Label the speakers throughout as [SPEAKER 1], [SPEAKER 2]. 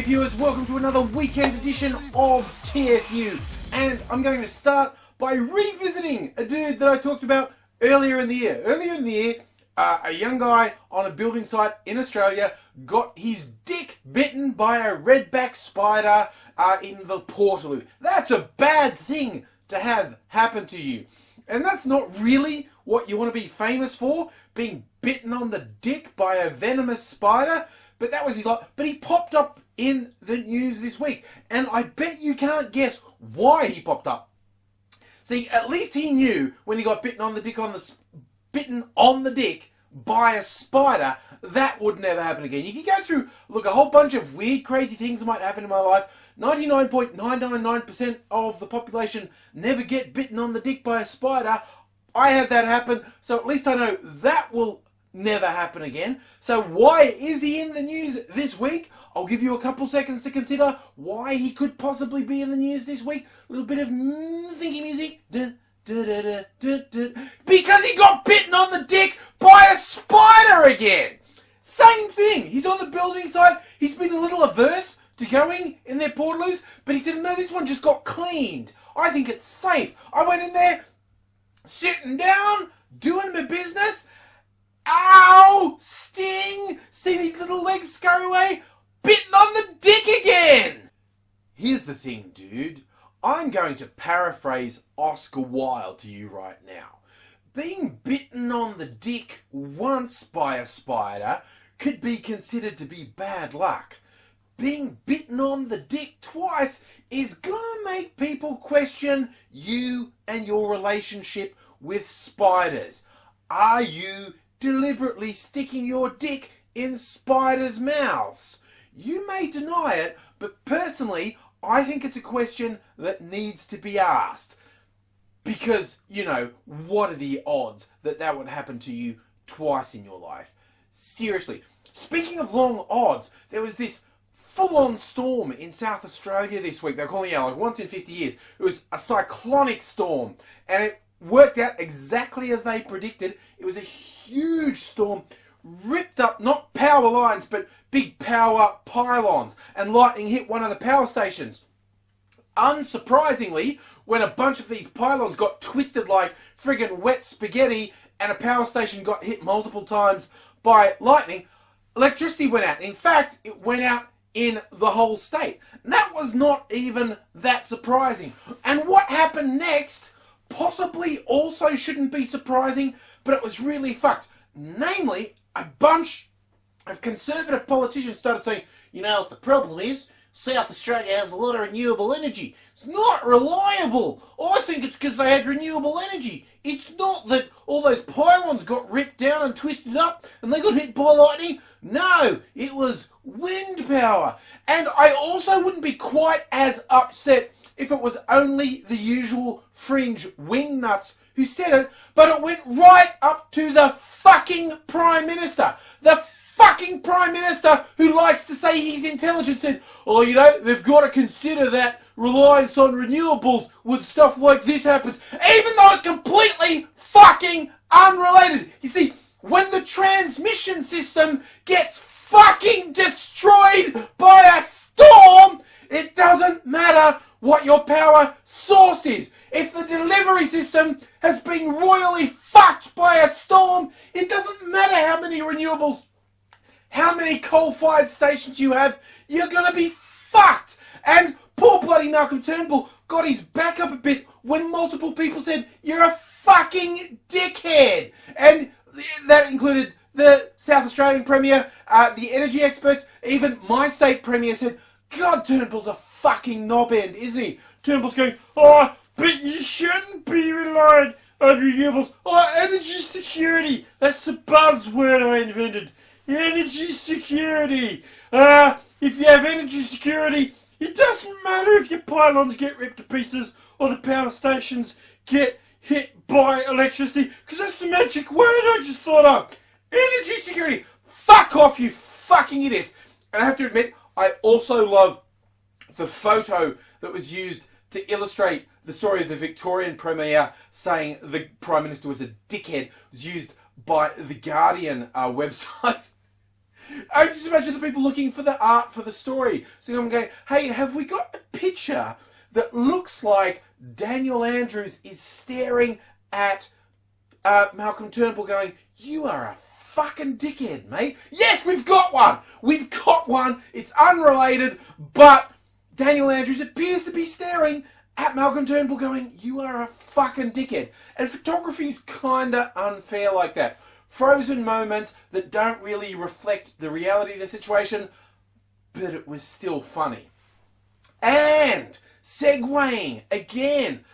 [SPEAKER 1] G'day viewers, welcome to another weekend edition of TFU, and I'm going to start by revisiting a dude that I talked about earlier in the year. A young guy on a building site in Australia got his dick bitten by a redback spider in the Portaloo. That's a bad thing to have happen to you. And that's not really what you want to be famous for, being bitten on the dick by a venomous spider. But that was his life. But he popped up in the news this week. And I bet you can't guess why he popped up. See, at least he knew when he got bitten on the dick by a spider, that would never happen again. You can go through, look, a whole bunch of weird, crazy things that might happen in my life. 99.999% of the population never get bitten on the dick by a spider. I had that happen, so at least I know that will never happen again. So why is he in the news this week? I'll give you a couple seconds to consider why he could possibly be in the news this week. A little bit of thinking music. Because he got bitten on the dick by a spider again. Same thing. He's on the building site. He's been a little averse to going in their Portaloos, but he said, no, this one just got cleaned. I think it's safe. I went in there, sitting down, doing my business. Ow! Sting! See these little legs scurry away? Bitten on the dick again! Here's the thing, dude. I'm going to paraphrase Oscar Wilde to you right now. Being bitten on the dick once by a spider could be considered to be bad luck. Being bitten on the dick twice is gonna make people question you and your relationship with spiders. Are you deliberately sticking your dick in spiders' mouths? You may deny it, but personally, I think it's a question that needs to be asked. Because, you know, what are the odds that that would happen to you twice in your life? Seriously. Speaking of long odds, there was this full-on storm in South Australia this week. They're calling it like once in 50 years. It was a cyclonic storm, and it worked out exactly as they predicted. It was a huge storm, ripped up not power lines but big power pylons, and lightning hit one of the power stations. Unsurprisingly, when a bunch of these pylons got twisted like friggin' wet spaghetti and a power station got hit multiple times by lightning, electricity went out. In fact, it went out in the whole state. And that was not even that surprising. And what happened next possibly also shouldn't be surprising, but it was really fucked. Namely, a bunch of conservative politicians started saying, you know what the problem is? South Australia has a lot of renewable energy. It's not reliable. I think it's because they had renewable energy. It's not that all those pylons got ripped down and twisted up and they got hit by lightning. No, it was wind power. And I also wouldn't be quite as upset if it was only the usual fringe wingnuts who said it, but it went right up to the fucking Prime Minister. The fucking Prime Minister who likes to say he's intelligent said, oh, you know, they've got to consider that reliance on renewables when stuff like this happens, even though it's completely fucking unrelated. You see, when the transmission system gets fucking destroyed by a storm, it doesn't matter what your power source is. If the delivery system has been royally fucked by a storm, it doesn't matter how many renewables, how many coal-fired stations you have, you're gonna be fucked. And poor bloody Malcolm Turnbull got his back up a bit when multiple people said, you're a fucking dickhead. And that included the South Australian Premier, the energy experts, even my state Premier said, God, Turnbull's a fucking knobhead, isn't he? Turnbull's going, oh, but you shouldn't be relying on renewables. Oh, energy security. That's the buzzword I invented. Energy security. If you have energy security, it doesn't matter if your pylons get ripped to pieces or the power stations get hit by electricity, because that's the magic word I just thought of. Energy security. Fuck off, you fucking idiot. And I have to admit, I also love the photo that was used to illustrate the story of the Victorian Premier saying the Prime Minister was a dickhead. It was used by the Guardian website. I just imagine the people looking for the art for the story. So I'm going, hey, have we got a picture that looks like Daniel Andrews is staring at Malcolm Turnbull going, you are a fucking dickhead, mate. Yes, we've got one. We've got one. It's unrelated, but Daniel Andrews appears to be staring at Malcolm Turnbull going, you are a fucking dickhead. And photography's kinda unfair like that. Frozen moments that don't really reflect the reality of the situation, but it was still funny. And segueing again,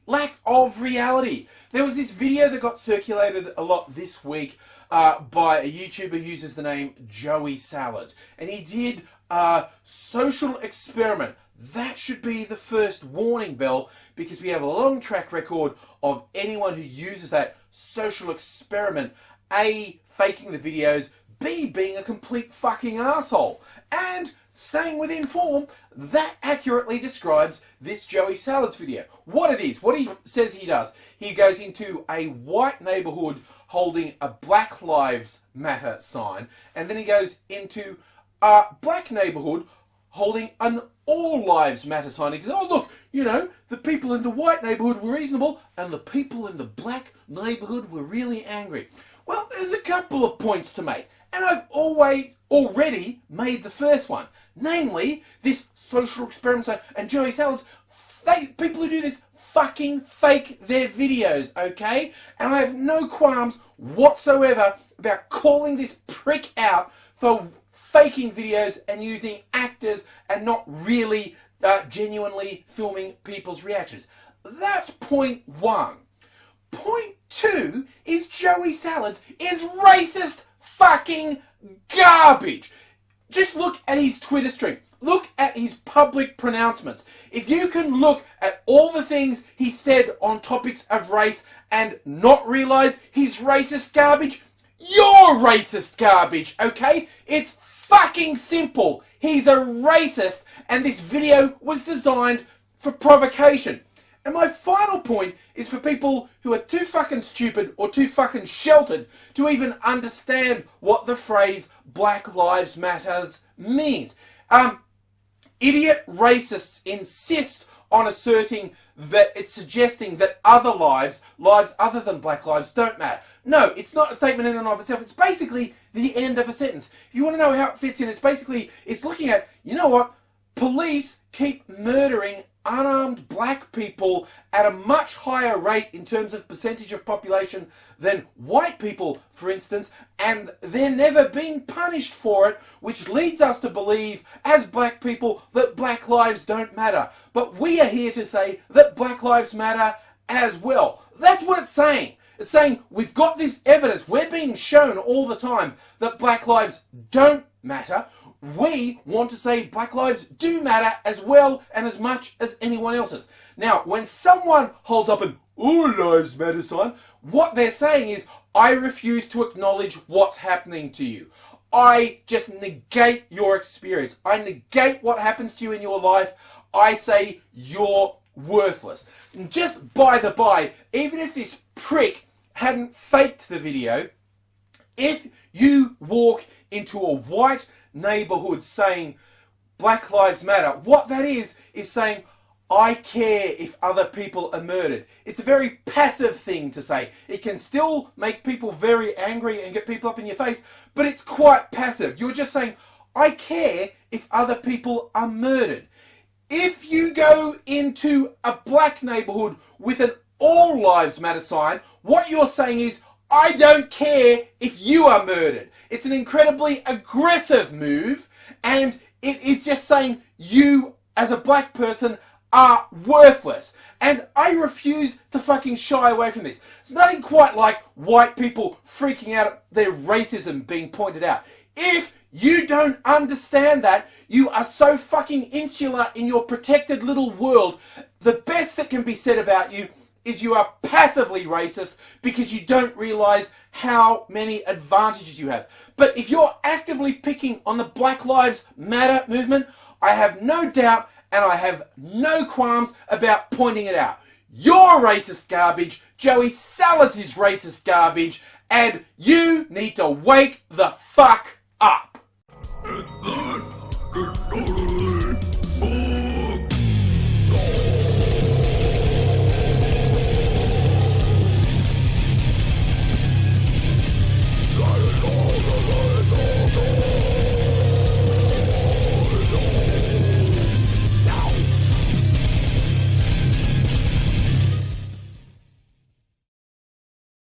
[SPEAKER 1] lack of reality. There was this video that got circulated a lot this week by a YouTuber who uses the name Joey Salad, and he did a social experiment. That should be the first warning bell, because we have a long track record of anyone who uses that social experiment, A, faking the videos, B, being a complete fucking arsehole. And staying within form, that accurately describes this Joey Salads video. What it is, what he says he does, he goes into a white neighbourhood holding a Black Lives Matter sign, and then he goes into a black neighbourhood holding an All Lives Matter sign. He goes, oh look, you know, the people in the white neighbourhood were reasonable and the people in the black neighbourhood were really angry. Well, there's a couple of points to make, and I've already made the first one. Namely, this social experiment, and Joey Salads, people who do this fucking fake their videos, okay? And I have no qualms whatsoever about calling this prick out for faking videos and using actors and not really genuinely filming people's reactions. That's point one. Point two is Joey Salads is racist fucking garbage. Just look at his Twitter stream. Look at his public pronouncements. If you can look at all the things he said on topics of race and not realise he's racist garbage, you're racist garbage, okay? It's fucking simple. He's a racist, and this video was designed for provocation. And my final point is for people who are too fucking stupid or too fucking sheltered to even understand what the phrase Black Lives Matters means. Idiot racists insist on asserting that it's suggesting that other lives other than black lives, don't matter. No, it's not a statement in and of itself. It's basically the end of a sentence. If you want to know how it fits in, it's looking at, you know what, police keep murdering unarmed black people at a much higher rate in terms of percentage of population than white people, for instance, and they're never being punished for it, which leads us to believe, as black people, that black lives don't matter. But we are here to say that black lives matter as well. That's what it's saying. It's saying we've got this evidence, we're being shown all the time that black lives don't matter. We want to say black lives do matter as well and as much as anyone else's. Now, when someone holds up an All Lives Matter sign, what they're saying is, I refuse to acknowledge what's happening to you. I just negate your experience. I negate what happens to you in your life. I say you're worthless. And just by the by, even if this prick hadn't faked the video, if you walk into a white neighbourhood saying Black Lives Matter, what that is saying, I care if other people are murdered. It's a very passive thing to say. It can still make people very angry and get people up in your face, but it's quite passive. You're just saying, I care if other people are murdered. If you go into a black neighbourhood with an All Lives Matter sign, what you're saying is, I don't care if you are murdered. It's an incredibly aggressive move, and it is just saying you, as a black person, are worthless. And I refuse to fucking shy away from this. It's nothing quite like white people freaking out at their racism being pointed out. If you don't understand that, you are so fucking insular in your protected little world, the best that can be said about you is you are passively racist because you don't realise how many advantages you have. But if you're actively picking on the Black Lives Matter movement, I have no doubt and I have no qualms about pointing it out. You're racist garbage, Joey Salads is racist garbage, and you need to wake the fuck up.
[SPEAKER 2] Ugh.